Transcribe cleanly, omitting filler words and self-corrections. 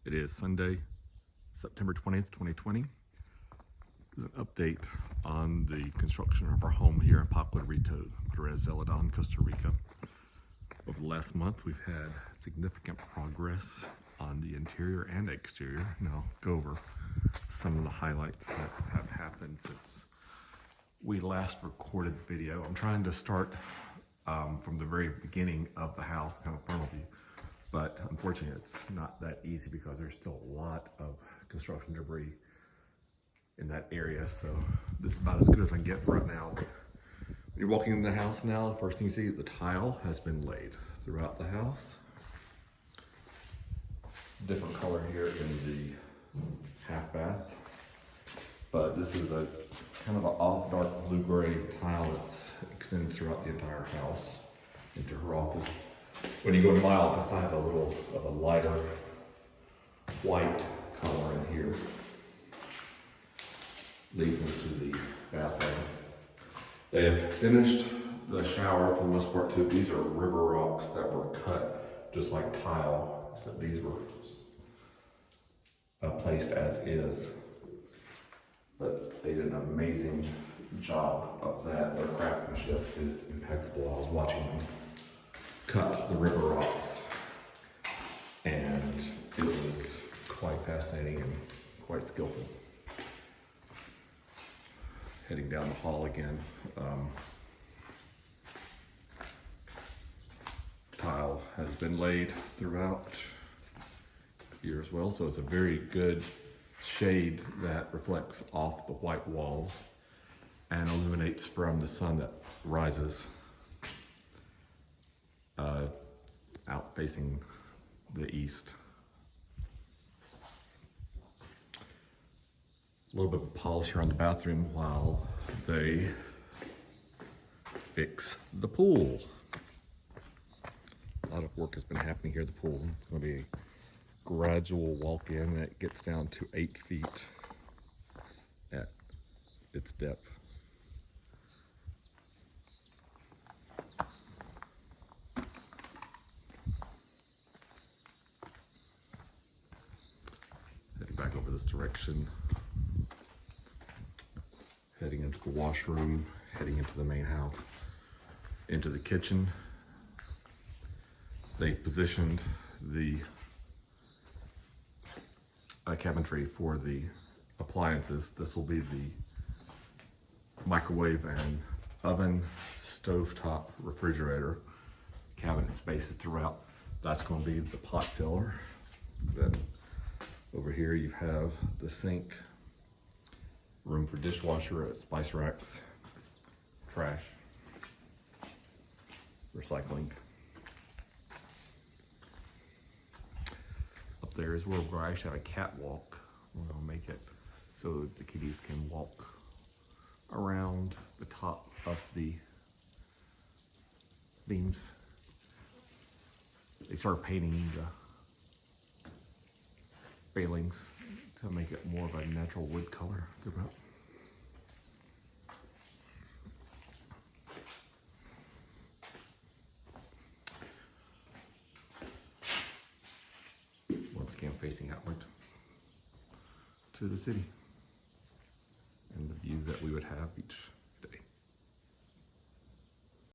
It is Sunday, September 20th, 2020. This is an update on the construction of our home here in Puerto Perez Zeledon, Costa Rica. Over the last month, we've had significant progress on the interior and exterior. And I'll go over some of the highlights that have happened since we last recorded the video. I'm trying to start from the very beginning of the house, kind of frontal view. But unfortunately, it's not that easy because there's still a lot of construction debris in that area. So this is about as good as I can get for right now. When you're walking in the house now, the first thing you see, the tile has been laid throughout the house. Different color here in the half bath. But this is a kind of an off dark blue-gray tile that's extended throughout the entire house into her office. When you go to my office, I have a little of a lighter white color in here. Leads into the bathroom. They have finished the shower for the most part too. These are river rocks that were cut just like tile, except these were placed as is. But they did an amazing job of that. Their craftsmanship is impeccable. I was watching them cut the river rocks, and it was quite fascinating and quite skillful. Heading down the hall again, tile has been laid throughout here as well, so it's a very good shade that reflects off the white walls and illuminates from the sun that rises out facing the east. A little bit of polish here on the bathroom while they fix the pool. A lot of work has been happening here at the pool. It's going to be a gradual walk-in that gets down to 8 feet at its depth. Heading back over this direction. Heading into the washroom, heading into the main house, into the kitchen. They've positioned the cabinetry for the appliances. This will be the microwave and oven, stovetop, refrigerator, cabinet spaces throughout. That's going to be the pot filler. Then over here you have the sink, room for dishwasher, spice racks, trash, recycling. Up there is where we'll actually have a catwalk. We'll make it so the kitties can walk around the top of the beams. They started painting the railings to make it more of a natural wood color throughout. Once again, facing outward to the city and the view that we would have each